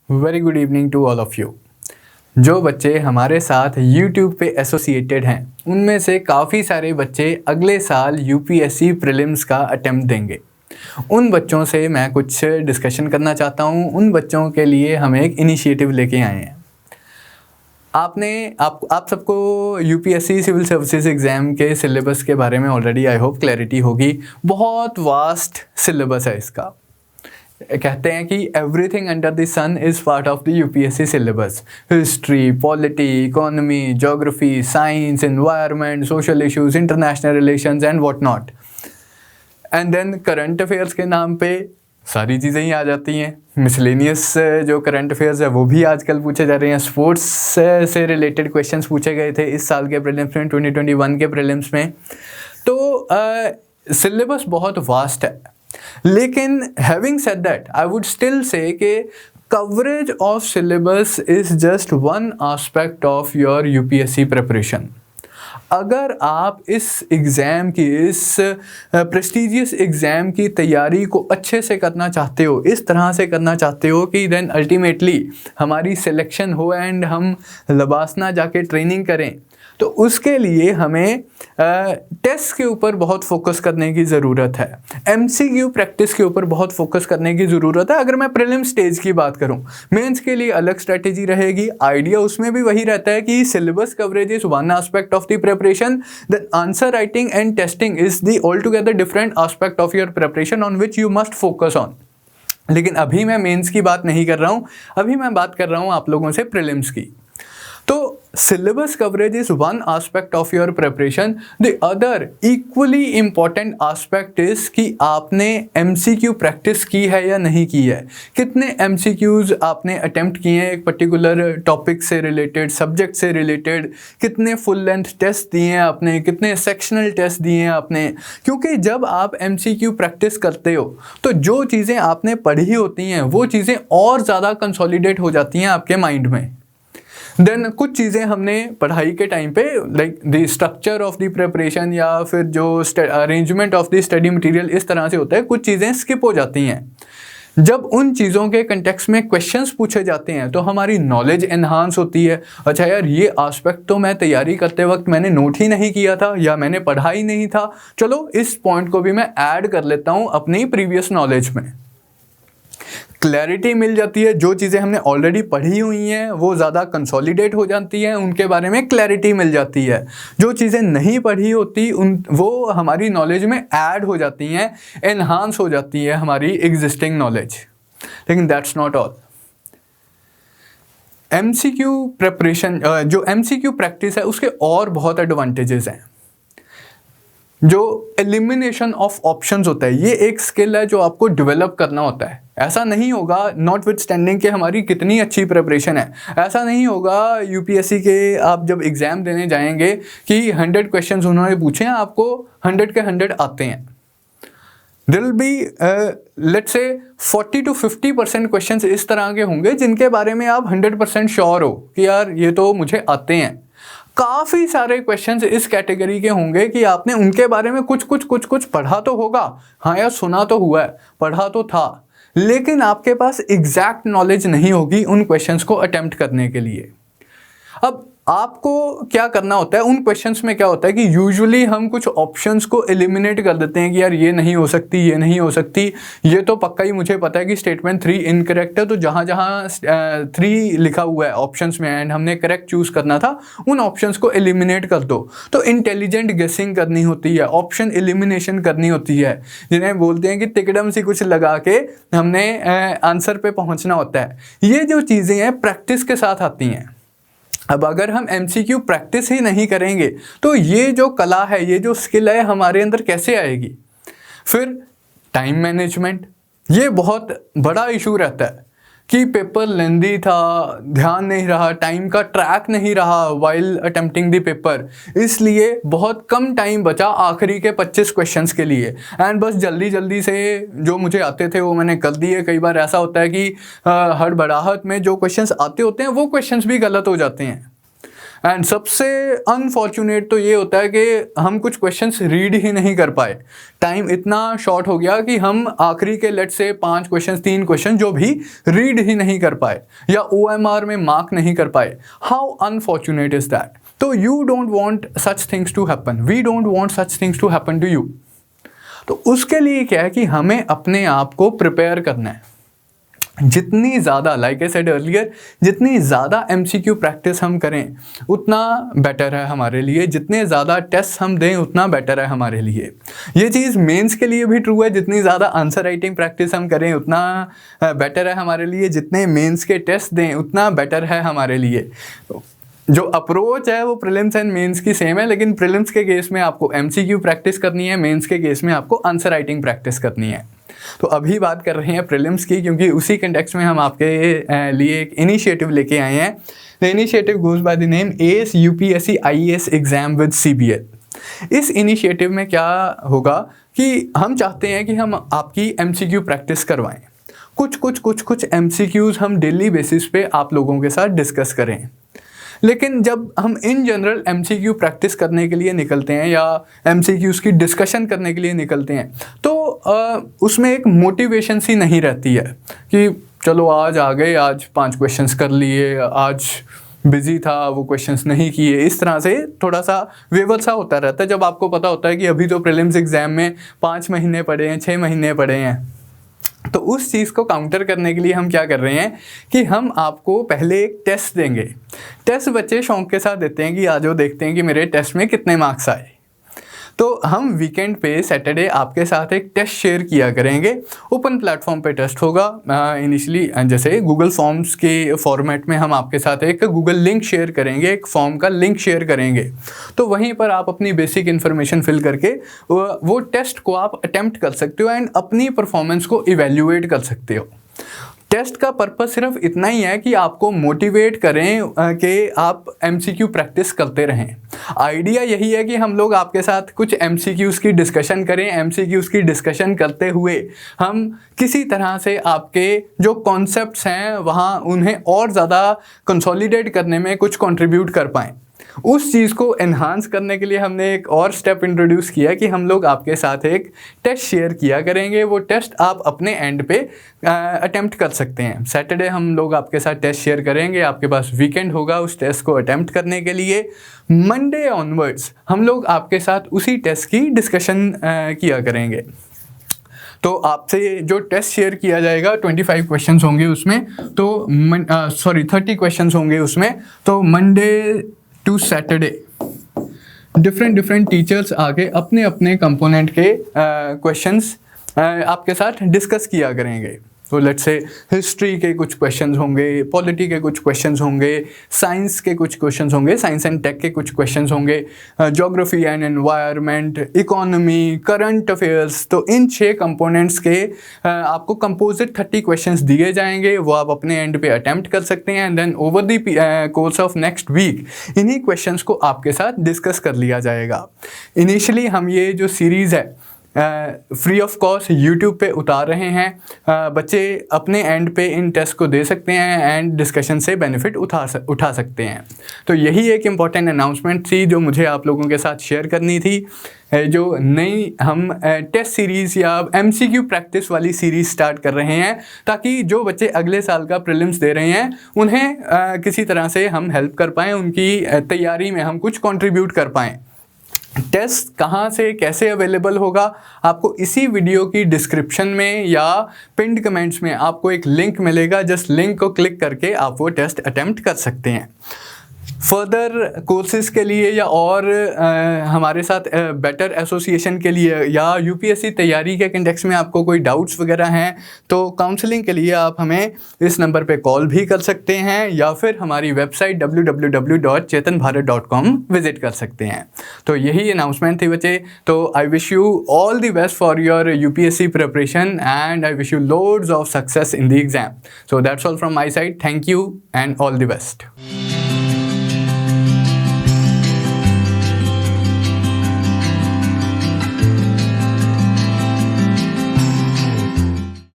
Very good evening to all of you. जो बच्चे हमारे साथ YouTube पे एसोसिएटेड हैं उनमें से काफ़ी सारे बच्चे अगले साल UPSC प्रीलिम्स का अटेम्प्ट देंगे। उन बच्चों से मैं कुछ डिस्कशन करना चाहता हूँ। उन बच्चों के लिए हम एक इनिशिएटिव लेके आए हैं। आप सबको UPSC सिविल सर्विसेज एग्ज़ाम के सिलेबस के बारे में ऑलरेडी आई होप क्लैरिटी होगी। बहुत वास्ट सिलेबस है इसका। कहते हैं कि everything under the sun is part of the UPSC syllabus. History, polity, economy, geography, science, environment, social issues, international relations and what not. And then current affairs के नाम पे सारी चीज़ें ही आ जाती हैं। मिसलेनियस जो करंट अफेयर्स है वो भी आजकल पूछे जा रहे हैं। स्पोर्ट्स से रिलेटेड क्वेश्चंस पूछे गए थे इस साल के प्रीलिम्स में, 2021 के प्रीलिम्स में। तो सिलेबस बहुत वास्ट है। लेकिन having said that I would still say कि coverage of syllabus is just one aspect of your UPSC preparation. अगर आप इस एग्ज़ाम की, इस प्रेस्टिजियस एग्ज़ाम की तैयारी को अच्छे से करना चाहते हो, इस तरह से करना चाहते हो कि देन अल्टीमेटली हमारी सिलेक्शन हो एंड हम लबासना जाके ट्रेनिंग करें, तो उसके लिए हमें टेस्ट के ऊपर बहुत फोकस करने की ज़रूरत है। MCQ प्रैक्टिस के ऊपर बहुत फोकस करने की ज़रूरत है। अगर मैं प्रीलिम स्टेज की बात करूं, मेंस के लिए अलग स्ट्रेटेजी रहेगी। आइडिया उसमें भी वही रहता है कि syllabus coverage is one aspect of the preparation, the answer writing and testing is the all together different aspect of your preparation on which you must focus on. लेकिन अभी मैं मेंस की बात नहीं कर रहा हूँ, अभी मैं बात कर रहा हूँ आप लोगों से प्रीलिम्स की। तो syllabus coverage is one aspect of your preparation. The other equally important aspect is कि आपने MCQ प्रैक्टिस की है या नहीं की है। कितने MCQs आपने अटेम्प्ट किए हैं एक पर्टिकुलर टॉपिक से रिलेटेड, सब्जेक्ट से रिलेटेड, कितने फुल लेंथ टेस्ट दिए हैं आपने, कितने सेक्शनल टेस्ट दिए हैं आपने। क्योंकि जब आप MCQ प्रैक्टिस करते हो तो जो चीज़ें आपने पढ़ी होती हैं वो चीज़ें और ज़्यादा कंसोलिडेट हो जाती हैं आपके माइंड में। देन कुछ चीज़ें हमने पढ़ाई के टाइम पे like the structure of the preparation या फिर जो arrangement of the study material इस तरह से होता है, कुछ चीज़ें स्किप हो जाती हैं। जब उन चीज़ों के कंटेक्स्ट में क्वेश्चंस पूछे जाते हैं तो हमारी नॉलेज एनहांस होती है। अच्छा यार, ये एस्पेक्ट तो मैं तैयारी करते वक्त मैंने नोट ही नहीं किया था या मैंने पढ़ा ही नहीं था, चलो इस पॉइंट को भी मैं ऐड कर लेता हूँ अपनी प्रीवियस नॉलेज में। क्लैरिटी मिल जाती है। जो चीज़ें हमने ऑलरेडी पढ़ी हुई हैं वो ज़्यादा कंसोलिडेट हो जाती हैं, उनके बारे में क्लैरिटी मिल जाती है। जो चीज़ें नहीं पढ़ी होती वो हमारी नॉलेज में ऐड हो जाती हैं, एनहांस हो जाती है हमारी एग्जिस्टिंग नॉलेज। लेकिन that's not all. MCQ preparation, जो MCQ प्रैक्टिस है उसके और बहुत एडवांटेजेस हैं। जो एलिमिनेशन ऑफ ऑप्शंस होता है, ये एक स्किल है जो आपको डेवलप करना होता है। ऐसा नहीं होगा, नॉट विथ स्टैंडिंग के हमारी कितनी अच्छी प्रिपरेशन है, ऐसा नहीं होगा UPSC के आप जब एग्ज़ाम देने जाएंगे कि 100 क्वेश्चंस उन्होंने पूछे हैं, आपको 100 के 100 आते हैं। There will be let's say 40 to 50% questions इस तरह के होंगे जिनके बारे में आप 100% श्योर हो कि यार ये तो मुझे आते हैं। काफ़ी सारे क्वेश्चंस इस कैटेगरी के होंगे कि आपने उनके बारे में कुछ पढ़ा तो होगा, हाँ यार सुना तो हुआ है, पढ़ा तो था, लेकिन आपके पास एग्जैक्ट नॉलेज नहीं होगी उन क्वेश्चंस को अटेम्प्ट करने के लिए। अब आपको क्या करना होता है उन क्वेश्चंस में, क्या होता है कि यूजुअली हम कुछ ऑप्शंस को एलिमिनेट कर देते हैं कि यार ये नहीं हो सकती, ये नहीं हो सकती, ये तो पक्का ही मुझे पता है कि स्टेटमेंट 3 इनकरेक्ट है, तो जहाँ जहाँ 3 लिखा हुआ है ऑप्शंस में एंड हमने करेक्ट चूज़ करना था, उन ऑप्शंस को एलिमिनेट कर दो। तो इंटेलिजेंट गेसिंग करनी होती है, ऑप्शन एलिमिनेशन करनी होती है, जिन्हें बोलते हैं कि तिकड़म सी कुछ लगा के हमने आंसर पे पहुँचना होता है। ये जो चीज़ें हैं प्रैक्टिस के साथ आती हैं। अब अगर हम MCQ प्रैक्टिस ही नहीं करेंगे तो ये जो कला है, ये जो स्किल है हमारे अंदर कैसे आएगी। फिर टाइम मैनेजमेंट, ये बहुत बड़ा इशू रहता है कि पेपर लेंदी था, ध्यान नहीं रहा, टाइम का ट्रैक नहीं रहा वाइल अटेम्प्टिंग द पेपर, इसलिए बहुत कम टाइम बचा आखिरी के 25 क्वेश्चंस के लिए एंड बस जल्दी जल्दी से जो मुझे आते थे वो मैंने कर दिए। कई बार ऐसा होता है कि हड़बड़ाहट में जो क्वेश्चंस आते होते हैं वो क्वेश्चंस भी गलत हो जाते हैं। एंड सबसे अनफॉर्चुनेट तो ये होता है कि हम कुछ क्वेश्चंस रीड ही नहीं कर पाए, टाइम इतना शॉर्ट हो गया कि हम आखिरी के लेट से 5 क्वेश्चन 3 क्वेश्चन जो भी रीड ही नहीं कर पाए या OMR में मार्क नहीं कर पाए। How unfortunate is that. तो you don't want such things to happen, we don't want such things to happen to you. तो उसके लिए क्या है कि हमें अपने आप को प्रिपेयर करना है। जितनी ज़्यादा, लाइक आई सेड अर्लियर, जितनी ज़्यादा MCQ प्रैक्टिस हम करें उतना बेटर है हमारे लिए, जितने ज़्यादा टेस्ट हम दें उतना बेटर है हमारे लिए। ये चीज़ मेंस के लिए भी ट्रू है, जितनी ज़्यादा आंसर राइटिंग प्रैक्टिस हम करें उतना बेटर है हमारे लिए, जितने मेंस के टेस्ट दें उतना बेटर है हमारे लिए। जो अप्रोच है वो प्रीलिम्स एंड मेंस की सेम है, लेकिन प्रीलिम्स के केस में आपको MCQ प्रैक्टिस करनी है, मेंस के केस में आपको आंसर राइटिंग प्रैक्टिस करनी है। तो अभी बात कर रहे हैं प्रीलिम्स की, क्योंकि उसी कंटेक्स्ट में हम आपके लिए एक इनिशिएटिव लेके आए हैं। The initiative goes by the name ACE UPSC IAS exam with CBL। इस इनिशिएटिव में क्या होगा कि हम चाहते हैं कि हम आपकी MCQ प्रैक्टिस करवाएं। कुछ MCQs हम डेली बेसिस पे आप लोगों के साथ डिस्कस करें। लेकिन जब हम इन जनरल MCQ प्रैक्टिस करने के लिए निकलते हैं या MCQs की डिस्कशन करने के लिए निकलते हैं तो उसमें एक मोटिवेशन सी नहीं रहती है कि चलो आज आ गए, आज 5 क्वेश्चंस कर लिए, आज बिजी था वो क्वेश्चंस नहीं किए। इस तरह से थोड़ा सा वेवर सा होता रहता है जब आपको पता होता है कि अभी तो प्रीलिम्स एग्ज़ाम में 5 महीने पड़े हैं, 6 महीने पड़े हैं। तो उस चीज़ को काउंटर करने के लिए हम क्या कर रहे हैं कि हम आपको पहले एक टेस्ट देंगे। टेस्ट बच्चे शौक के साथ देते हैं कि आज वो देखते हैं कि मेरे टेस्ट में कितने मार्क्स आए। तो हम वीकेंड पे सैटरडे आपके साथ एक टेस्ट शेयर किया करेंगे। ओपन प्लेटफॉर्म पे टेस्ट होगा। इनिशियली जैसे गूगल फॉर्म्स के फॉर्मेट में हम आपके साथ एक गूगल लिंक शेयर करेंगे, एक फॉर्म का लिंक शेयर करेंगे। तो वहीं पर आप अपनी बेसिक इन्फॉर्मेशन फिल करके वो टेस्ट को आप अटेम्प्ट कर सकते हो एंड अपनी परफॉर्मेंस को इवेल्युएट कर सकते हो। टेस्ट का पर्पस सिर्फ इतना ही है कि आपको मोटिवेट करें कि आप MCQ प्रैक्टिस करते रहें। आइडिया यही है कि हम लोग आपके साथ कुछ MCQs की डिस्कशन करें। MCQs की डिस्कशन करते हुए हम किसी तरह से आपके जो कॉन्सेप्ट्स हैं वहाँ उन्हें और ज़्यादा कंसोलिडेट करने में कुछ कंट्रीब्यूट कर पाएँ। उस चीज़ को एनहांस करने के लिए हमने एक और स्टेप इंट्रोड्यूस किया कि हम लोग आपके साथ एक टेस्ट शेयर किया करेंगे। वो टेस्ट आप अपने एंड पे अटेम्प्ट कर सकते हैं। सैटरडे हम लोग आपके साथ टेस्ट शेयर करेंगे, आपके पास वीकेंड होगा उस टेस्ट को अटेम्प्ट करने के लिए। मंडे ऑनवर्ड्स हम लोग आपके साथ उसी टेस्ट की डिस्कशन किया करेंगे। तो आपसे जो टेस्ट शेयर किया जाएगा 25 क्वेश्चंस होंगे उसमें, तो 30 क्वेश्चंस होंगे उसमें। तो Monday to Saturday different teachers आके अपने अपने कंपोनेंट के क्वेश्चंस आपके साथ डिस्कस किया करेंगे। तो लेट्स से हिस्ट्री के कुछ क्वेश्चंस होंगे, पॉलिटी के कुछ क्वेश्चंस होंगे, साइंस के कुछ क्वेश्चंस होंगे, साइंस एंड टेक के कुछ क्वेश्चंस होंगे, geography and environment, economy, current affairs. तो इन 6 कंपोनेंट्स के आपको कंपोजिट 30 क्वेश्चंस दिए जाएंगे। वो आप अपने एंड पे अटेम्प्ट कर सकते हैं and then over the course of next week इन्हीं क्वेश्चंस को आपके साथ डिस्कस कर लिया जाएगा। इनिशियली हम ये जो सीरीज़ है फ्री ऑफ कॉस्ट यूट्यूब पे उतार रहे हैं। बच्चे अपने एंड पे इन टेस्ट को दे सकते हैं एंड डिस्कशन से बेनिफिट उठा सकते हैं। तो यही एक इम्पॉर्टेंट अनाउंसमेंट थी जो मुझे आप लोगों के साथ शेयर करनी थी। जो नई हम टेस्ट सीरीज़ या MCQ प्रैक्टिस वाली सीरीज़ स्टार्ट कर रहे हैं ताकि जो बच्चे अगले साल का प्रीलिम्स दे रहे हैं उन्हें किसी तरह से हम हेल्प कर पाएँ, उनकी तैयारी में हम कुछ कंट्रीब्यूट कर पाएँ। टेस्ट कहाँ से कैसे अवेलेबल होगा आपको इसी वीडियो की डिस्क्रिप्शन में या पिन्ड कमेंट्स में आपको एक लिंक मिलेगा। जस्ट लिंक को क्लिक करके आप वो टेस्ट अटेम्प्ट कर सकते हैं। फर्दर कोर्सेज़ के लिए या और हमारे साथ बेटर एसोसिएशन के लिए या UPSC तैयारी के कंटेक्स्ट में आपको कोई डाउट्स वगैरह हैं तो काउंसलिंग के लिए आप हमें इस नंबर पे कॉल भी कर सकते हैं या फिर हमारी वेबसाइट www.chetanbharat.com विजिट कर सकते हैं। तो यही अनाउंसमेंट थी बच्चे। तो I wish you all the best for your UPSC preparation and I wish you loads of success in the exam. So that's all from my side. Thank you and all the best.